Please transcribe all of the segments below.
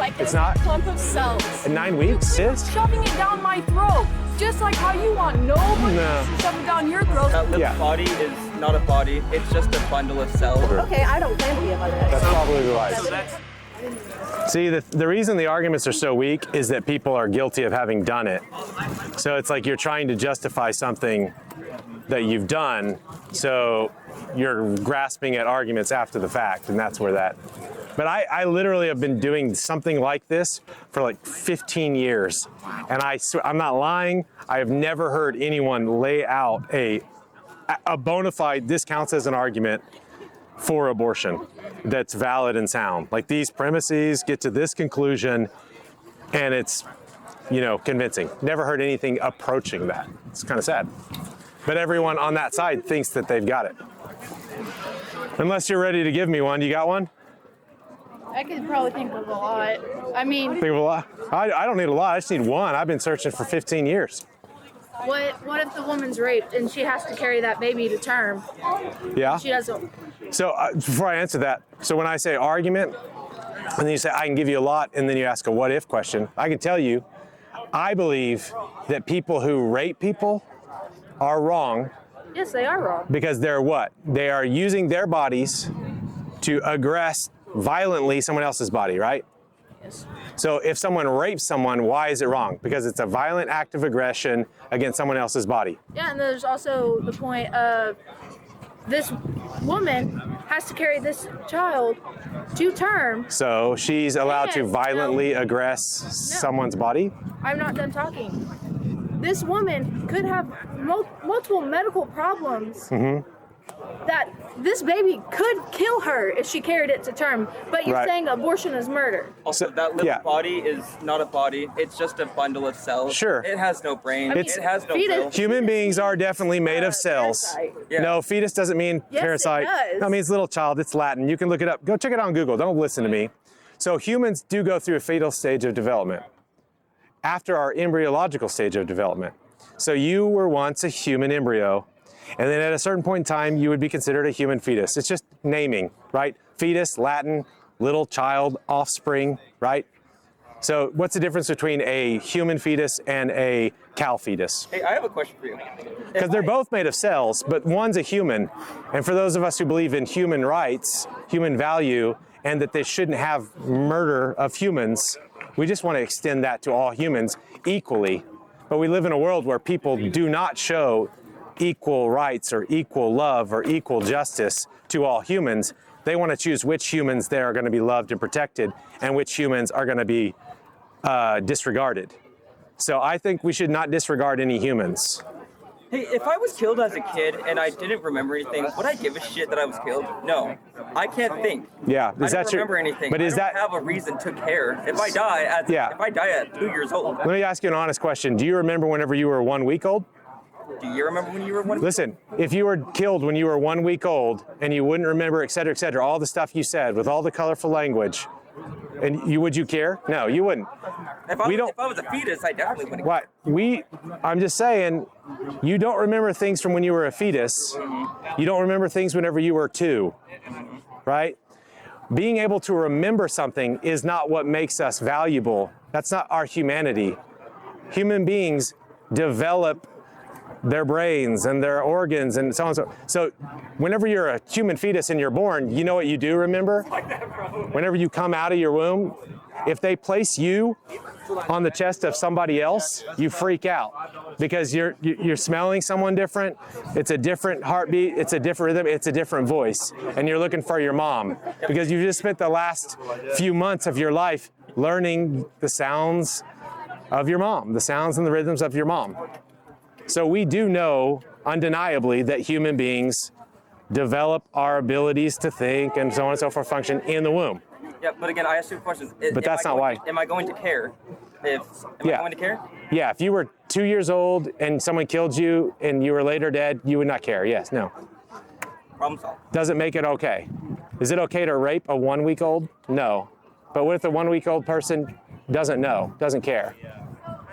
like It's not? clump of cells. In 9 weeks, sis? Shoving it down my throat, just like how you want nobody to shove it down your throat. That little body is not a body, it's just a bundle of cells. Okay, I don't plan to be a mother. That's probably right. See, the reason the arguments are so weak is that people are guilty of having done it. So it's like you're trying to justify something that you've done, so you're grasping at arguments after the fact, and that's where that. But I literally have been doing something like this for like 15 years, and I'm not lying. I have never heard anyone lay out a bona fide, this counts as an argument for abortion that's valid and sound. Like, these premises get to this conclusion, and it's, convincing. Never heard anything approaching that. It's kind of sad. But everyone on that side thinks that they've got it. Unless you're ready to give me one. You got one? I could probably think of a lot. I mean, Think of a lot? I don't need a lot. I just need one. I've been searching for 15 years. what if the woman's raped and she has to carry that baby to term? Yeah? She doesn't. So before I answer that, so when I say argument, and then you say, I can give you a lot, and then you ask a what if question, I can tell you, I believe that people who rape people are wrong. Yes, they are wrong. Because they're what? They are using their bodies to aggress violently someone else's body, right? Yes. So if someone rapes someone, why is it wrong? Because it's a violent act of aggression against someone else's body. Yeah, and there's also the point of this woman has to carry this child to term. So she's allowed to violently aggress someone's body? I'm not done talking. This woman could have multiple medical problems that this baby could kill her if she carried it to term, but you're saying abortion is murder. Also, that little body is not a body, it's just a bundle of cells. Sure. It has no brain, It has no will. Human beings are definitely made of cells. Yeah. No, fetus doesn't mean parasite. It does. No, it means little child. It's Latin. You can look it up. Go check it out on Google. Don't listen to me. So humans do go through a fetal stage of development after our embryological stage of development. So you were once a human embryo, and then at a certain point in time, you would be considered a human fetus. It's just naming, right? Fetus, Latin, little child, offspring, right? So what's the difference between a human fetus and a cow fetus? Hey, I have a question for you. Because they're both made of cells, but one's a human. And for those of us who believe in human rights, human value, and that they shouldn't have murder of humans, we just want to extend that to all humans equally. But we live in a world where people do not show equal rights or equal love or equal justice to all humans. They want to choose which humans they are going to be loved and protected and which humans are going to be disregarded. So I think we should not disregard any humans. Hey, if I was killed as a kid and I didn't remember anything, would I give a shit that I was killed? No. I can't think. Yeah, I don't remember anything. But is I don't that have a reason to care. If I die at 2 years old. Let me ask you an honest question. Do you remember whenever you were 1 week old? Do you remember when you were 1 week? Listen, if you were killed when you were 1 week old and you wouldn't remember, et cetera, all the stuff you said with all the colorful language, and would you care? No, you wouldn't. If I was a fetus, I definitely wouldn't. What? I'm just saying, you don't remember things from when you were a fetus. You don't remember things whenever you were 2, right? Being able to remember something is not what makes us valuable. That's not our humanity. Human beings develop their brains and their organs and so on and so. So whenever you're a human fetus and you're born, you know what you do remember? Whenever you come out of your womb, if they place you on the chest of somebody else, you freak out because you're smelling someone different. It's a different heartbeat. It's a different rhythm. It's a different voice. And you're looking for your mom because you just spent the last few months of your life learning the sounds of your mom, the sounds and the rhythms of your mom. So we do know undeniably that human beings develop our abilities to think and so on and so forth function in the womb. Yeah, but again, I asked you questions. But that's not why. Am I going to care? Am I going to care? Yeah, if you were 2 years old and someone killed you and you were later dead, you would not care. Yes, no. Problem solved. Does it make it okay? Is it okay to rape a 1 week old? No. But what if the 1 week old person doesn't know, doesn't care?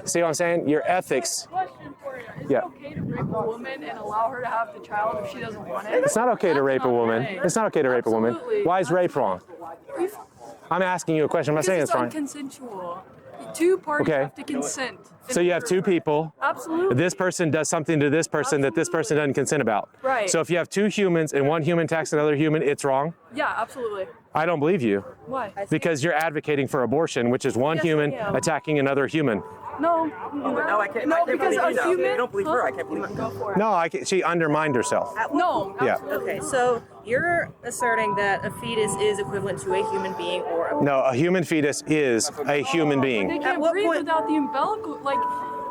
See what I'm saying? Your ethics. Is it okay to rape a woman and allow her to have the child if she doesn't want it? It's not okay to rape a woman. It's not okay to rape a woman. Why is rape wrong? I'm asking you a question. I'm not saying Because it's wrong. unconsensual. Two parties Okay. have to consent. So you have two people. Absolutely. This person does something to this person that this person doesn't consent about. Right. So if you have two humans and one human attacks another human, it's wrong? Yeah, absolutely. I don't believe you. Why? Because you're advocating for abortion, which is one Yes, I human am. attacking another human. No. No, I can't. No, I can't because believe a you now. human. You don't believe her. I can't believe Go her. for it. No, she undermined herself. No. Yeah. Okay, so you're asserting that a fetus is equivalent to a human being or a No, a human fetus is a human They being. can't what breathe point- without the umbilical. Like,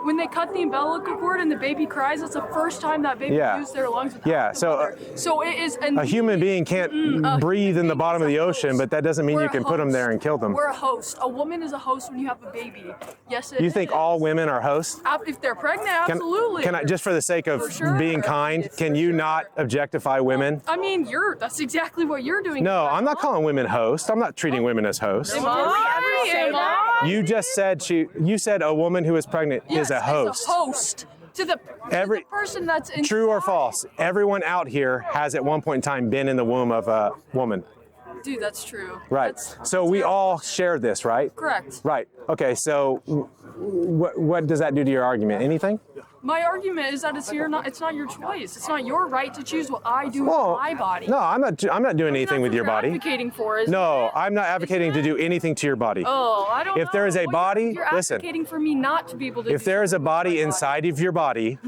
when they cut the umbilical cord and the baby cries, that's the first time that baby Yeah. used their lungs without Yeah, the so, mother. So it is. A human being can't breathe in the bottom of the ocean, but that doesn't mean We're you a can put them host. there and kill them. We're a host. A woman is a host when you have a baby. Yes, it You think is. all women are hosts? If they're pregnant, absolutely. Can I, just for the sake of For sure. being kind, can you not objectify women? I mean, that's exactly what you're doing. No, I'm not calling women hosts. I'm not treating women as hosts. Am I? say Am that? I? You just said you said a woman who is pregnant Yes, is a host. It's a host to the person that's in. True or false? Everyone out here has at one point in time been in the womb of a woman. Dude, that's true. Right. That's So we terrible. all share this, right? Correct. Right. Okay. So what does that do to your argument? Anything? My argument is that it's not your choice. It's not your right to choose what I do Well, with my body. No, I'm not doing That's anything what with your you're body. Advocating for is No, I'm not advocating to do anything to your body. Oh, I don't know. If there is a Well, body, you're listen. advocating for me not to be able to. If do there is a something with body my inside of your body,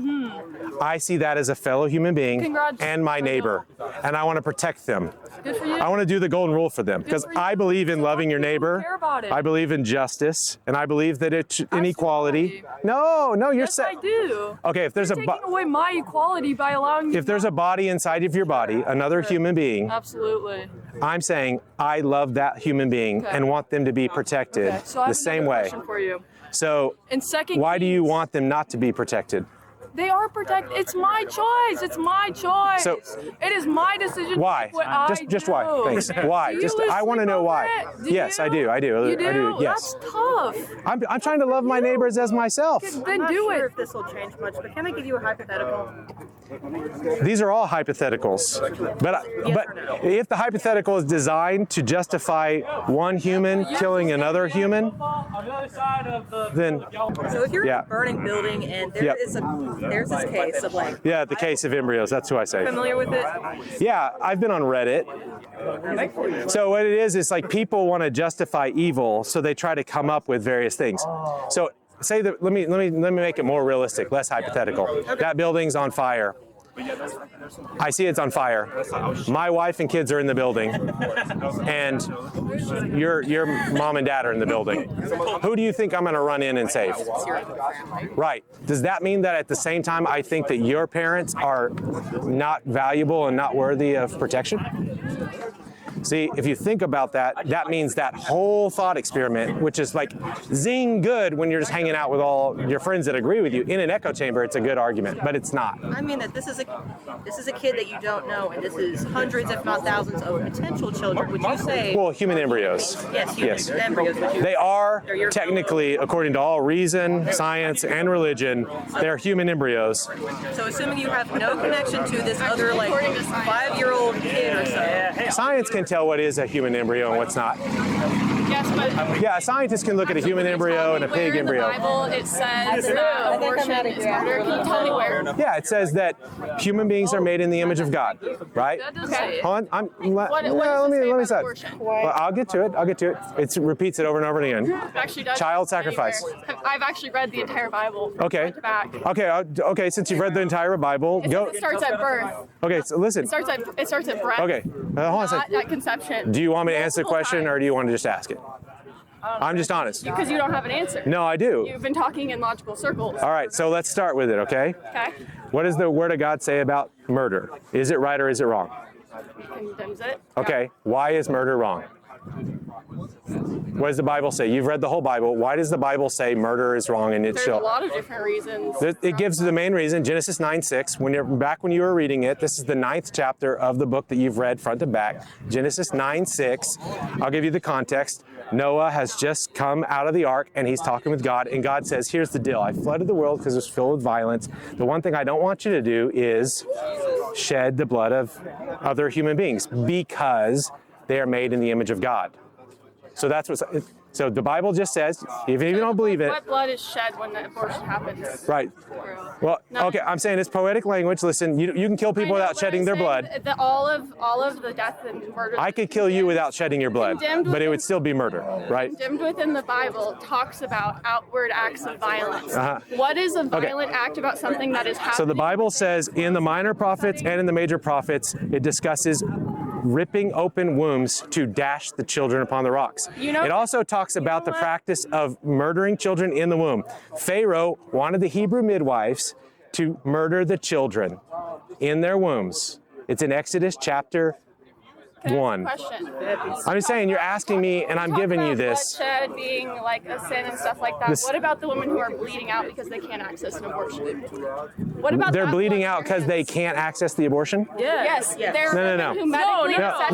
I see that as a fellow human being Congrats. and my neighbor, and I want to protect them. Good for you. I want to do the golden rule for them because for you. I believe in So why loving your do people neighbor. care about it? I believe in justice, and I believe that it's inequality. No, you're Yes, I saying. do. Okay, if there's You're taking away my equality by allowing me. if there's a body inside of your body, another human being, Absolutely. I'm saying I love that human being Okay. and want them to be protected Okay, so I have the same another way. question for you. So In second why do you Kings- want them not to be protected? They are protected. It's my choice. It's my choice. So- it is my decision. to Why? do What I Just why? do. Thanks. Why? Do you Just lose I want to sleep know over why. it? Do Yes, you? I do. You do? I do. Yes. That's tough. I'm trying to love my neighbors as myself. Then I'm not do sure it. if this will change much, but can I give you a hypothetical? These are all hypotheticals. But if the hypothetical is designed to justify one human killing another human, then So if you're Yeah. in a burning building and Yep. there's this case of like, yeah, the case of embryos, that's who I say. familiar with it? Yeah, I've been on Reddit. So what it is like people want to justify evil, so they try to come up with various things. So say that let me make it more realistic, less hypothetical. That building's on fire. I see it's on fire. My wife and kids are in the building, and your mom and dad are in the building. Who do you think I'm going to run in and save? Right. Does that mean that at the same time I think that your parents are not valuable and not worthy of protection? See, if you think about that, that means that whole thought experiment, which is like zing good when you're just hanging out with all your friends that agree with you, in an echo chamber, it's a good argument, but it's not. I mean that this is a kid that you don't know, and this is hundreds, if not thousands, of potential children. Would you say? Well, human embryos. Yes, human embryos. Would you? They are, technically, according to all reason, science, and religion, they're human embryos. So assuming you have no connection to this other like 5-year-old kid or so. Science can tell what is a human embryo and what's not. Yes, but Yeah, scientists can look at a human embryo and a pig embryo. In the Bible, it says that abortion is murder. Can you tell me where? Yeah, it says that human beings are made in the image of God, right? That doesn't say it. Hold on, What does let it say me about say. abortion? Well, I'll get to it. It repeats it over and over again. It actually does. Child sacrifice. I've actually read the entire Bible. Okay. Front to back. Okay. Since you've read the entire Bible, go. It starts at birth. Okay, so listen. It starts at breath. Okay, hold on a Not second. at conception. Do you want me to answer the Multiple question, or do you want to just ask it? I'm just honest. Because you don't have an answer. No, I do. You've been talking in logical circles. All right, so let's start with it, okay? Okay. What does the Word of God say about murder? Is it right or is it wrong? Condemns it. Okay, why is murder wrong? What does the Bible say? You've read the whole Bible. Why does the Bible say murder is wrong and it There's a shall? lot of different reasons. It gives the main reason, Genesis 9:6. When you were reading it, this is the 9th chapter of the book that you've read front to back. Genesis 9:6. I'll give you the context. Noah has just come out of the ark and he's talking with God, and God says, here's the deal. I flooded the world because it was filled with violence. The one thing I don't want you to do is shed the blood of other human beings because they are made in the image of God. So that's what. So the Bible just says, if you don't believe it. What blood is shed when the abortion happens? Right. Well, okay, I'm saying it's poetic language. Listen, you can kill people without shedding their blood. All of the death and murder. I could kill you without shedding your blood, but it would still be murder, right? Condemned within the Bible talks about outward acts of violence. What is a violent act about something that is happening? So the Bible says in the minor prophets and in the major prophets, it discusses ripping open wombs to dash the children upon the rocks. It also talks about the practice of murdering children in the womb. Pharaoh wanted the Hebrew midwives to murder the children in their wombs. It's in Exodus chapter 1. Question. I'm just saying, you're asking me, and I'm giving you this. Bloodshed being like a sin and stuff like that. What about the women who are bleeding out because they can't access an abortion? What about They're bleeding out because they can't access the abortion? Yes. They're No. who medically I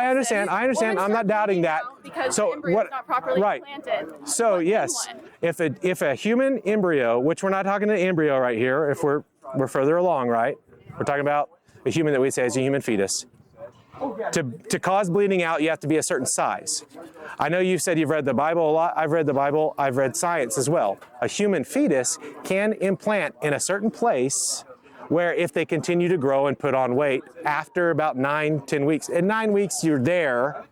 understand. I'm not doubting that. Because so the embryo what? Is not properly Right. implanted. So yes, if a human embryo, which we're not talking an embryo right here, if we're further along, right? We're talking about a human that we say is a human fetus. To cause bleeding out, you have to be a certain size. I know you've said you've read the Bible a lot. I've read the Bible. I've read science as well. A human fetus can implant in a certain place where if they continue to grow and put on weight after about 9-10 weeks. In 9 weeks, you're there.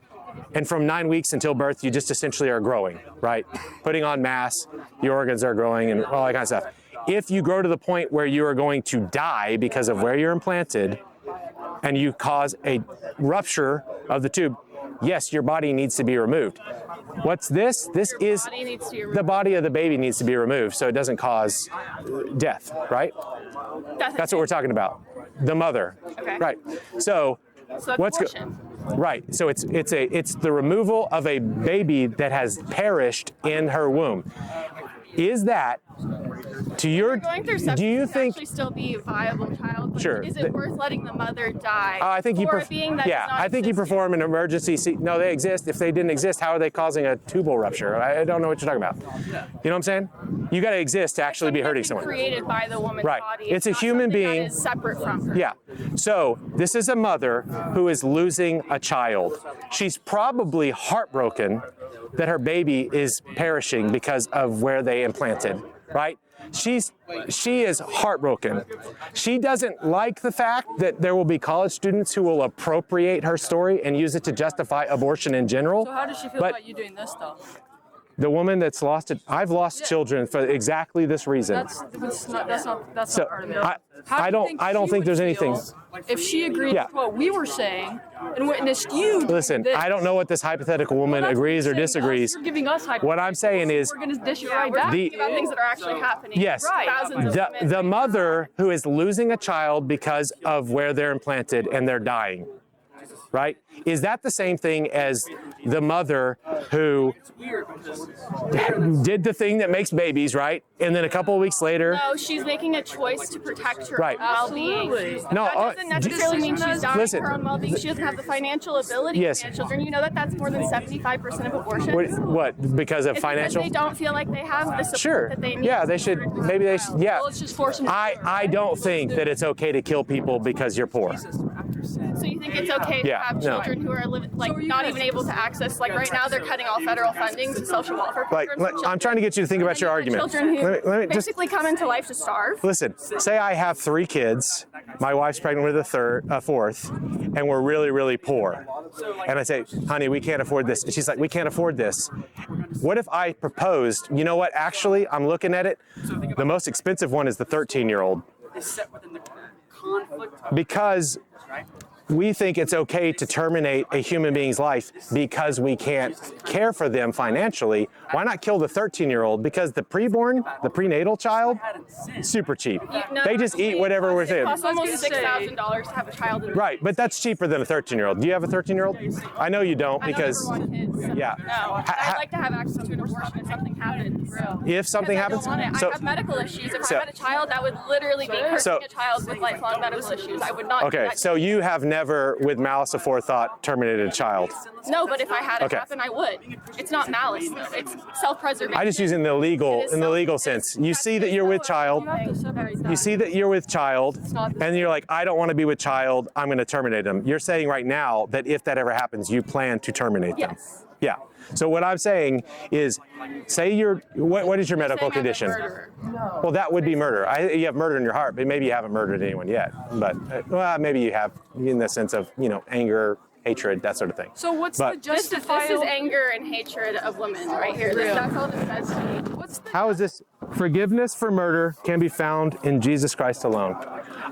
And from 9 weeks until birth, you just essentially are growing, right? Putting on mass, your organs are growing and all that kind of stuff. If you grow to the point where you are going to die because of where you're implanted and you cause a rupture of the tube, yes, your body needs to be removed. What's this? This is the body of the baby needs to be removed so it doesn't cause death, right? That's what we're talking about. The mother, right? So what's good? Right. So it's the removal of a baby that has perished in her womb. Is that to your? Do you think actually still be a viable child? But sure. Is it worth letting the mother die? I think you. I think you perform an emergency. No, they exist. If they didn't exist, how are they causing a tubal rupture? I don't know what you're talking about. You know what I'm saying? You got to exist to actually be hurting someone. Created by the woman's body. It's a human being. That is separate from her. Yeah. So this is a mother who is losing a child. She's probably heartbroken that her baby is perishing because of where they implanted, right? She is heartbroken. She doesn't like the fact that there will be college students who will appropriate her story and use it to justify abortion in general. So how does she feel about you doing this though? The woman that's lost it, I've lost children for exactly this reason. That's not part of it. I don't think there's anything. If she agreed with what we were saying and witnessed you. Listen, I don't know what this hypothetical woman agrees or disagrees. You're giving us what I'm saying is, we're going to dish it right back about things that are actually happening. Yes, the mother who is losing a child because of where they're implanted and they're dying, right? Is that the same thing as the mother who did the thing that makes babies, right? And then a couple of weeks later... No, she's making a choice to protect her well-being. No, that doesn't necessarily mean she's dying for her own well-being. She doesn't have the financial ability to manage children. You know that's more than 75% of abortions? What? Because of financial... Because they don't feel like they have the support that they need. Yeah, they should. Maybe they should. Yeah. Well, let's just force them to I don't think that it's okay to kill people because you're poor. So you think it's okay to have children who are not even able to access, like right now they're cutting all federal funding to social welfare programs. I'm trying to get you to think about your argument. Children who basically come into life to starve. Listen, say I have 3 kids, my wife's pregnant with a fourth, and we're really, really poor. And I say, honey, we can't afford this. And she's like, we can't afford this. What if I proposed, you know what, actually, I'm looking at it, the most expensive one is the 13-year-old. Because we think it's okay to terminate a human being's life because we can't care for them financially. Why not kill the 13-year-old? Because the preborn, the prenatal child, super cheap. They just eat whatever we're saying. It costs almost $6,000 to have a child. Right, but that's cheaper than a 13-year-old. Do you have a 13-year-old? I know you don't because, yeah. No, I'd like to have access to an abortion if something happens. If something happens? I have medical issues. If I had a child, that would literally be hurting a child with lifelong medical issues. I would not. Okay, so you have never never, with malice aforethought, terminated a child. No, but if I had it Okay. happen, I would. It's not malice, though. It's self-preservation. I just use it in the legal sense. You see that you're with child. You see that you're with child, and you're like, I don't want to be with child. I'm going to terminate them. You're saying right now that if that ever happens, you plan to terminate them. Yes. Yeah. So what I'm saying is, say you're, what is your medical Saying I'm a condition? murderer. Well, that would be murder. You have murder in your heart, but maybe you haven't murdered anyone yet. But well, maybe you have, in the sense of, anger, hatred, that sort of thing. So what's But the This justifiable? is anger and hatred of women right here. That's all this says to me. What's the How is this? Forgiveness for murder can be found in Jesus Christ alone.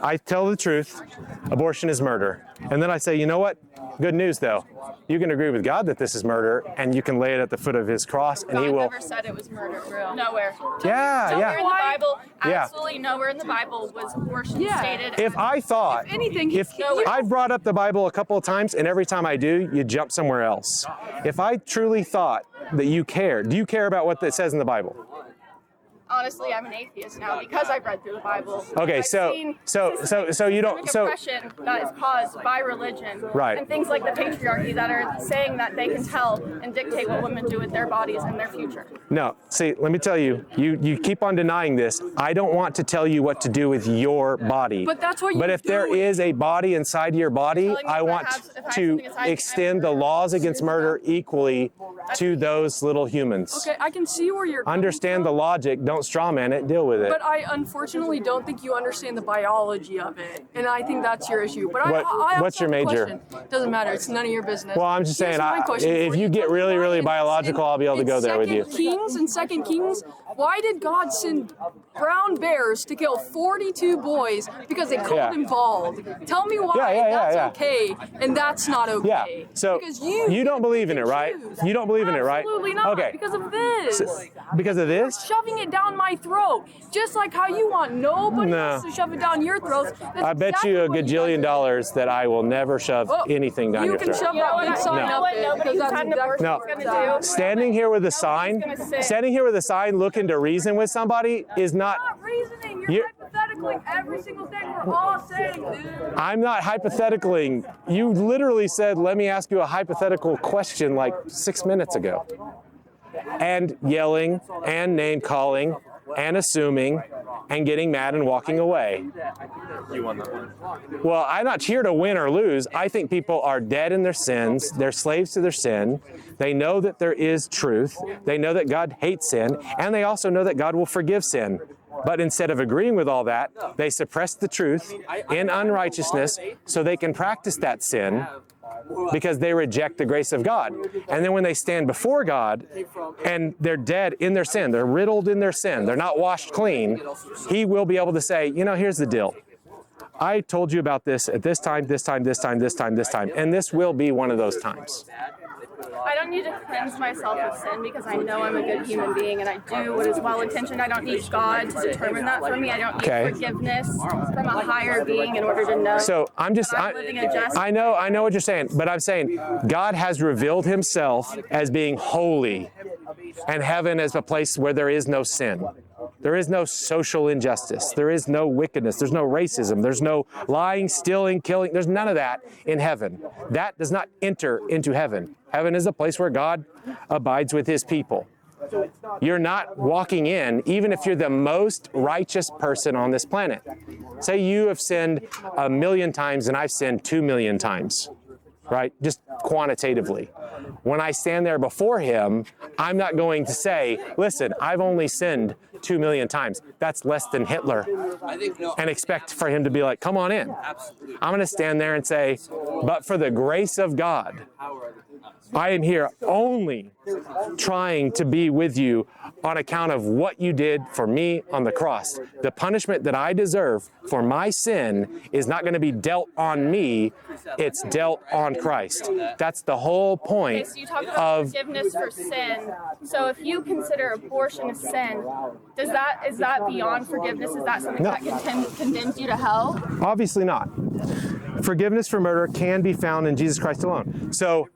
I tell the truth, abortion is murder. And then I say, you know what? Good news though. You can agree with God that this is murder, and you can lay it at the foot of his cross, and he God will. never said it was murder. Nowhere. Yeah, Nowhere in the yeah. Bible, Yeah. absolutely nowhere in the Bible was abortion Yeah. stated. If I thought, anything, if I've brought up the Bible a couple of times, and every time I do, you jump somewhere else. If I truly thought that you care, do you care about what it says in the Bible? Honestly, I'm an atheist now because I've read through the Bible. Okay, I've so seen you don't, systemic so oppression that is caused by religion, Right. and things like the patriarchy that are saying that they can tell and dictate what women do with their bodies and their future. no. See, let me tell you, you keep on denying this. I don't want to tell you what to do with your body. But that's what you But if there do. is a body inside your body, Telling me I if I want have- if I have to something inside me, extend the I'm laws against murder equally to those little humans. Okay, I can see where you're coming Understand the from, logic. Don't strawman it. Deal with it. but I unfortunately don't think you understand the biology of it, and I think that's your issue. But What- I also what's your have a major? question. Doesn't matter. It's none of your business. Well, I'm just Here's saying, my question if for you get Tell me really, why really in- biological, I'll be able to in go there with you. In 2 Kings, why did God send brown bears to kill 42 boys because they called Yeah. him bald? Tell me why Yeah, that's yeah. okay and that's not okay. Yeah. So because you don't believe in it, right? choose. You don't believe in it, right? Absolutely not. Okay. Because of this. Because of this? Shoving it down my throat, just like how you want nobody No. else to shove it down your throat. That's I bet exactly you a what gajillion guys are dollars that I will never shove Oh, anything down you your can throat. shove that big sign No. up What there, nobody because who's that's had an exactly abortion what is it's gonna do. Standing here with a sign, gonna say- standing here with a sign looking to reason with somebody is not. You're not reasoning. You're You- hypothetically every single thing we're all saying, dude. I'm not hypotheticaling. You literally said, let me ask you a hypothetical question like 6 minutes ago. And yelling and name calling and assuming and getting mad and walking away. You won that one. Well, I'm not here to win or lose. I think people are dead in their sins. They're slaves to their sin. They know that there is truth. They know that God hates sin. And they also know that God will forgive sin. But instead of agreeing with all that, they suppress the truth in unrighteousness so they can practice that sin because they reject the grace of God. And then when they stand before God and they're dead in their sin, they're riddled in their sin, they're not washed clean, He will be able to say, here's the deal. I told you about this at this time, this time, this time, this time, this time, and this will be one of those times. I don't need to cleanse myself of sin because I know I'm a good human being and I do what is well-intentioned. I don't need God to determine that for me. I don't need forgiveness from a higher being in order to know. So I'm living a just. I know what you're saying, but I'm saying God has revealed Himself as being holy, and heaven as a place where there is no sin. There is no social injustice. There is no wickedness. There's no racism. There's no lying, stealing, killing. There's none of that in heaven. That does not enter into heaven. Heaven is a place where God abides with His people. You're not walking in, even if you're the most righteous person on this planet. Say you have sinned 1,000,000 times and I've sinned 2,000,000 times, right? Just quantitatively. When I stand there before Him, I'm not going to say, listen, I've only sinned 2,000,000 times. That's less than Hitler. And expect for Him to be like, come on in. I'm going to stand there and say, but for the grace of God, I am here only trying to be with you on account of what you did for me on the cross. The punishment that I deserve for my sin is not going to be dealt on me, it's dealt on Christ. That's the whole point Okay, so you talk about of forgiveness for sin. So if you consider abortion a sin, is that beyond forgiveness? Is that something No. that condemns you to hell? obviously not. Forgiveness for murder can be found in Jesus Christ alone. So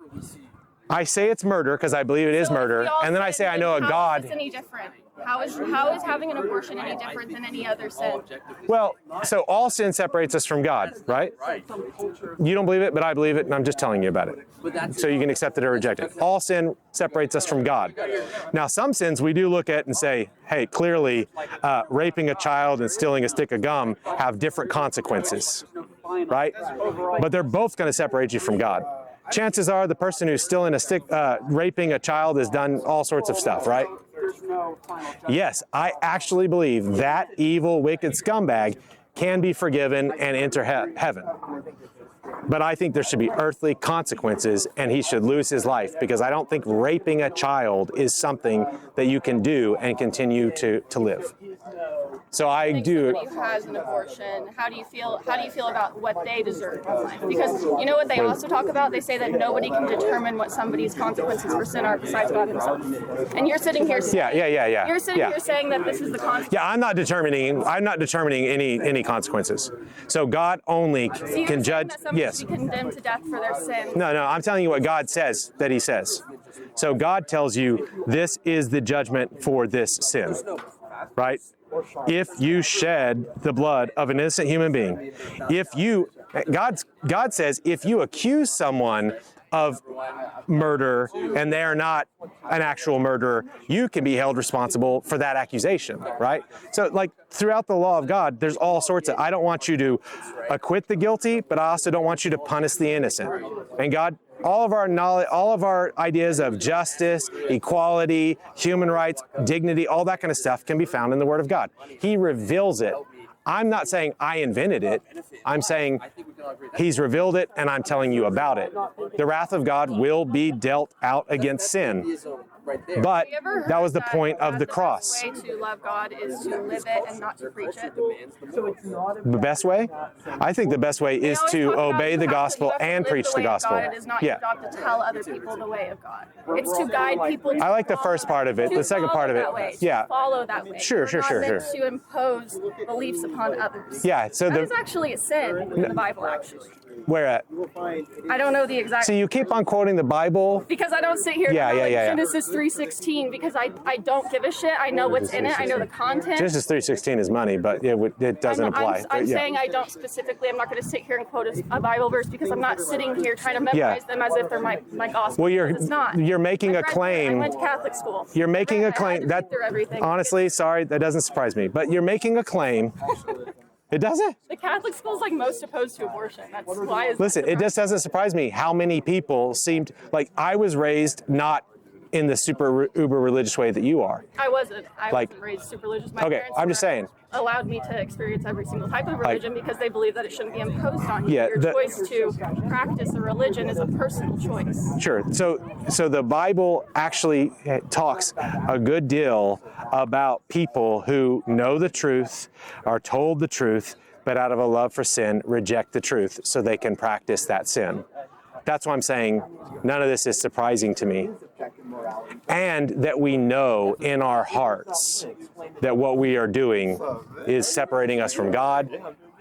I say it's murder because I believe it is murder, and then I say I know a God. How is this any different? How is having an abortion any different than any other sin? Well, so all sin separates us from God, right? You don't believe it, but I believe it, and I'm just telling you about it. So you can accept it or reject it. All sin separates us from God. Now, some sins we do look at and say, hey, clearly raping a child and stealing a stick of gum have different consequences, right? But they're both going to separate you from God. Chances are the person who's still in a stick, raping a child has done all sorts of stuff, right? Yes, I actually believe that evil, wicked scumbag can be forgiven and enter heaven. But I think there should be earthly consequences and he should lose his life, because I don't think raping a child is something that you can do and continue to live. So I do. Somebody who has an abortion, how do you feel about what they deserve in life? Because you know what they also talk about? They say that nobody can determine what somebody's consequences for sin are besides God himself. And you're sitting here saying, yeah. You're sitting here saying that this is the consequence. Yeah, I'm not determining any consequences. So God only can judge. Yes. Be condemned to death for their sin. No, I'm telling you what God says that he says. So God tells you this is the judgment for this sin, right? If you shed the blood of an innocent human being, God says if you accuse someone of murder and they are not an actual murderer, you can be held responsible for that accusation, right? So like throughout the law of God, there's all sorts of, I don't want you to acquit the guilty, but I also don't want you to punish the innocent. And God, all of our knowledge, all of our ideas of justice, equality, human rights, dignity, all that kind of stuff can be found in the Word of God. He reveals it. I'm not saying I invented it. I'm saying he's revealed it and I'm telling you about it. The wrath of God will be dealt out against sin. But that was the point of the cross. The best way to love God is to live it and not to preach it. The best way? I think the best way is to obey the gospel and preach the gospel. It is not your job to tell other people the way of God. It's to guide people. I like the first part of it. The second part of it. Yeah. Follow that way. Sure. To impose beliefs upon others. Yeah. So that is actually a sin in the Bible, actually. Where at? I don't know the exact. So you keep on quoting the Bible. Because I don't sit here Genesis 3:16 because I don't give a shit. I know what's in it. I know the content. Genesis 3:16 is money, but it doesn't apply. I'm saying I don't specifically. I'm not going to sit here and quote a Bible verse because I'm not sitting here trying to memorize them as if they're my gospel. Well, it's not. You're making a claim. I went to Catholic school. You're making a claim. That honestly, sorry, that doesn't surprise me. But you're making a claim. It doesn't? The Catholic school is like most opposed to abortion. That's why. Listen, it just doesn't surprise me how many people seemed like I was raised not in the super uber religious way that you are. I wasn't raised super religious. My parents I'm just saying. Allowed me to experience every single type of religion because they believe that it shouldn't be imposed on you. Your choice to practice a religion is a personal choice. Sure. So the Bible actually talks a good deal about people who know the truth, are told the truth, but out of a love for sin, reject the truth so they can practice that sin. That's why I'm saying none of this is surprising to me. And that we know in our hearts that what we are doing is separating us from God.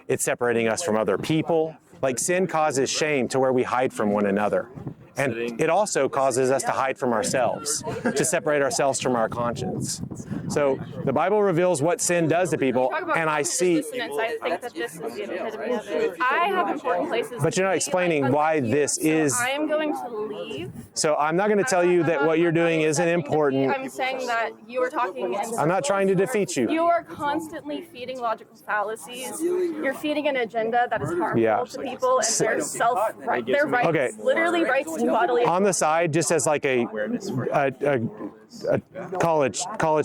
It's separating us from other people. Like sin causes shame to where we hide from one another. And it also causes us to hide from ourselves, to separate ourselves from our conscience. So the Bible reveals what sin does to people, and I see. I think that this is the epitome of it. I have important places. But you're not explaining why this is. I am going to leave. So I'm not going to tell you that what you're doing isn't important. I'm saying that you are talking. I'm not trying to defeat you. You are constantly feeding logical fallacies. You're feeding an agenda that is harmful to people, and their rights, literally rights. On the side, just as like a college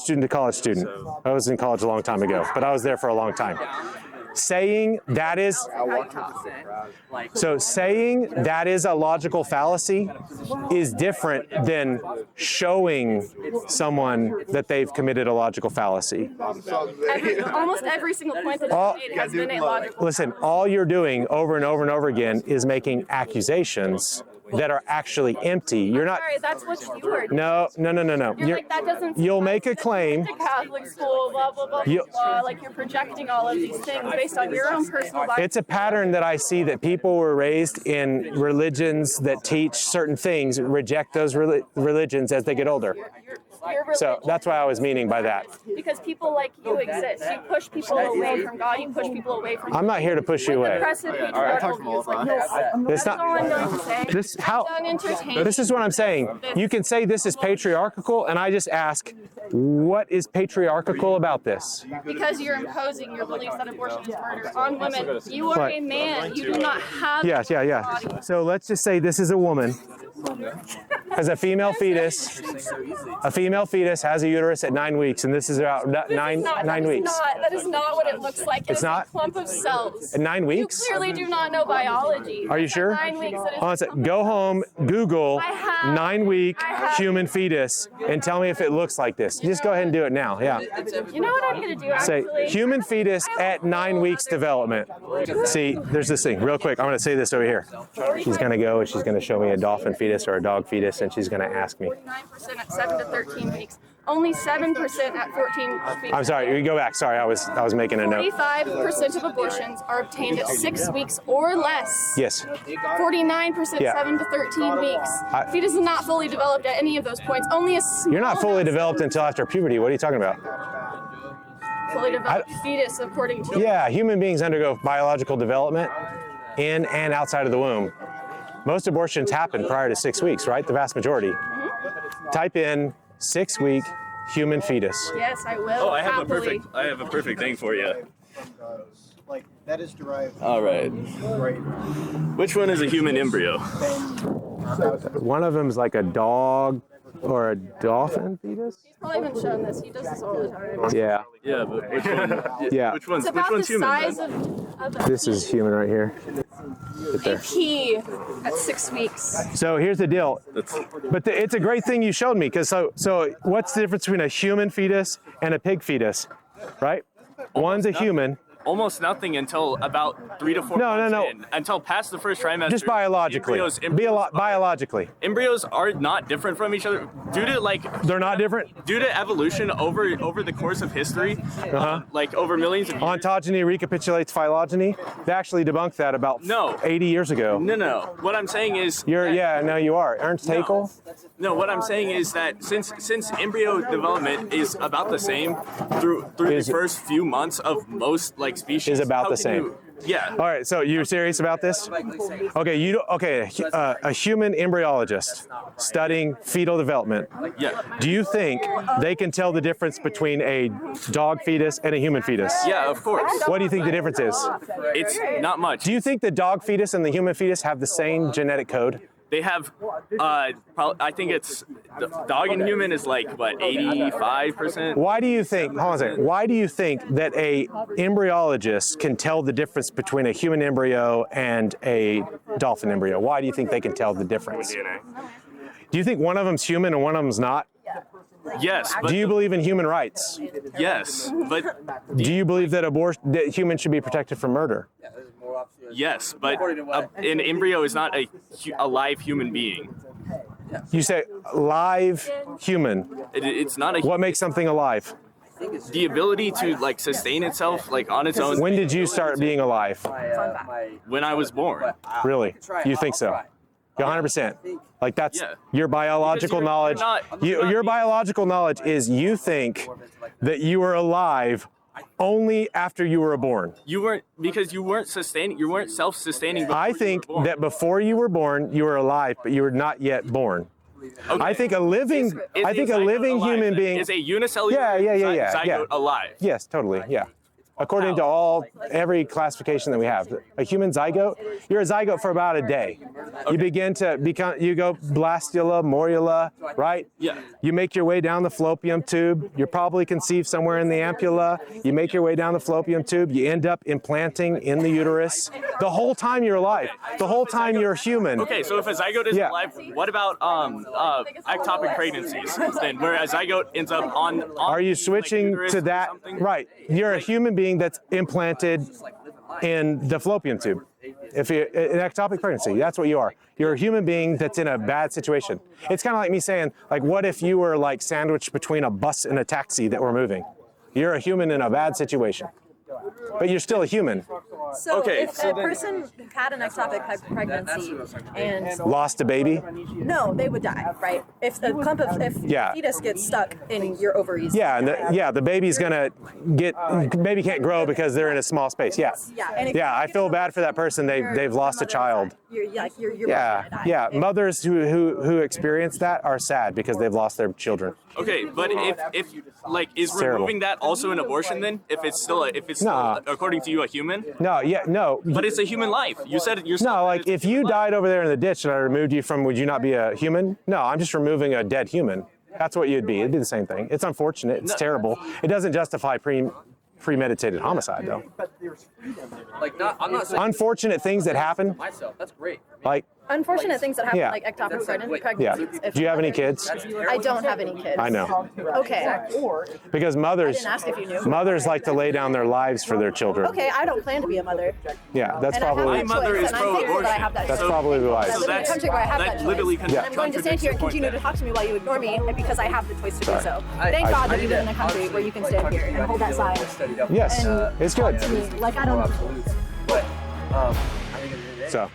student to college student. I was in college a long time ago, but I was there for a long time. Saying that is a logical fallacy is different than showing someone that they've committed a logical fallacy. Almost every single point that I've made has been a logical. Listen, all you're doing over and over and over again is making accusations that are actually empty. You're not. Sorry, that's what you are doing. No. You're like, that doesn't. You'll make a claim. To Catholic school, blah blah blah blah. Like you're projecting all of these things based on your own personal bias. It's a pattern that I see that people were raised in religions that teach certain things, reject those religions as they get older. So that's what I was meaning by that. Because people like you exist. You push people away from God. You push people away from. I'm not here to push you away. Oppressive patriarchal views like this. It's That's all I'm going to say. This is what I'm saying. You can say this is patriarchal, and I just ask, what is patriarchal about this? Because you're imposing your beliefs that abortion is murder on women. You are a man. You do not have. Yes. body. So let's just say this is a woman. Has a female fetus. A female fetus has a uterus at 9 weeks, and this is about nine weeks. That is not what it looks like. It's not? A clump of cells. At 9 weeks? You clearly do not know biology. Are you sure? 9 weeks. That is Hold on a sec. Go home, Google 9-week human fetus, and tell me if it looks like this. Just go ahead and do it now. Yeah. You know what I'm going to do, Say actually? human fetus at 9 weeks development. See, there's this thing. Real quick, I'm going to say this over here. She's going to go and she's going to show me a dolphin fetus or a dog fetus, and she's going to ask me. 9% at 7 to 13 weeks. Only 7% at 14 weeks. I'm sorry. You go back. Sorry, I was making a note. 45% of abortions are obtained at 6 weeks or less. Yes. 49% Yeah. 7 to 13 weeks. Fetus is not fully developed at any of those points. Only a small You're not fully amount developed until after puberty. What are you talking about? fully developed fetus, according to Yeah, human beings undergo biological development in and outside of the womb. Most abortions happen prior to 6 weeks, right? The vast majority. Type in 6-week human fetus. Yes, I will. Oh, I have happily. a perfect thing for you. Like that is derived. All right. Which one is a human embryo? One of them's like a dog or a dolphin fetus. He's probably been shown this. He does this all the time. Yeah. Yeah, but which one? Yeah. Which one's It's about the human? size Then? of a This is human right here. Right there. pea at 6 weeks. So here's the deal. But it's a great thing you showed me, because so what's the difference between a human fetus and a pig fetus, right? One's a human. Almost nothing until about 3 to 4 months in. Until past the first trimester. Just biologically. Biologically. Embryos are not different from each other due to They're not different? Due to evolution over the course of history, like over millions of years. Ontogeny recapitulates phylogeny. They actually debunked that about 80 years ago. No. What I'm saying is you are. Ernst Haeckel? No, what I'm saying is that since embryo development is about the same through the first few months of most species, is about the same. Yeah. All right. So you're serious about this? Okay. A human embryologist studying fetal development. Yeah. Do you think they can tell the difference between a dog fetus and a human fetus? Yeah, of course. What do you think the difference is? It's not much. Do you think the dog fetus and the human fetus have the same genetic code? They have, I think it's, dog and human is 85%? Why do you think, hold on a second, why do you think that a embryologist can tell the difference between a human embryo and a dolphin embryo? Why do you think they can tell the difference? Do you think one of them's human and one of them's not? Yes. Do you believe in human rights? Yes, but... Do you believe that that humans should be protected from murder? Yes, but an embryo is not a live human being. You say live human. It's not a... What makes something alive? The ability to sustain itself on its own. When did you start being alive? When I was born. Really? You think so? 100%. That's your biological knowledge. Your biological knowledge is you think that you were alive only after you were born. You weren't, because you weren't self-sustaining. I think that before you were born, you were alive, but you were not yet born. Okay. I think a living human being is a unicellular zygote alive. Yes, totally. Yeah. According to every classification that we have, a human zygote, you're a zygote for about a day. Okay. You begin to you go blastula, morula, right? Yeah. You make your way down the fallopian tube. You're probably conceived somewhere in the ampulla. You make your way down the fallopian tube. You end up implanting in the uterus. The whole time you're alive. The whole time you're human. Okay, so if a zygote is alive, what about ectopic pregnancies? Then where a zygote ends up on are you switching to that? Right. You're a human being that's implanted in the fallopian tube. If you an ectopic pregnancy, that's what you are. You're a human being that's in a bad situation. It's kind of like me saying, like, what if you were like sandwiched between a bus and a taxi that were moving? You're a human in a bad situation, but you're still a human. So Okay, if so a person had an ectopic pregnancy and Lost a baby? no, they would die, right? If the Yeah. fetus gets stuck in your ovaries. Yeah, and the baby's gonna baby can't grow because they're in a small space. Yeah. Yeah. And if Yeah, I feel bad for that person. They've lost a child. You're Yeah, gonna die. yeah. Mothers who experience that are sad because they've lost their children. Okay, but if like is terrible. removing that also an abortion then? If it's still Nah. according to you a human? No, yeah, no. But it's a human life. You said you're No, like if you died over there in the ditch and I removed you from, would you not be a human? No, I'm just removing a dead human. That's what you'd be. It'd be the same thing. It's unfortunate. It's terrible. It doesn't justify premeditated homicide, though. Like, I'm not saying Unfortunate things that happen, myself. That's great. like, Unfortunate things that happen, Yeah. like ectopic yeah. pregnancies. If Do you have any kids? I don't have any kids. I know. Okay. Because I mothers didn't ask if you knew. mothers like to lay down their lives for their children. Okay, I don't plan to be a mother. Yeah, that's And I have probably that mother choice, is and I'm thankful that I have that that's choice. probably why. I live in a country where I have that choice. literally And I'm going to stand here and continue to talk to me while you ignore me because I have the choice to do so. Thank God that you live in a country where you can stand here and hold that sign Yes, and it's good. to me like I don't know. But I think at the end of the day, So.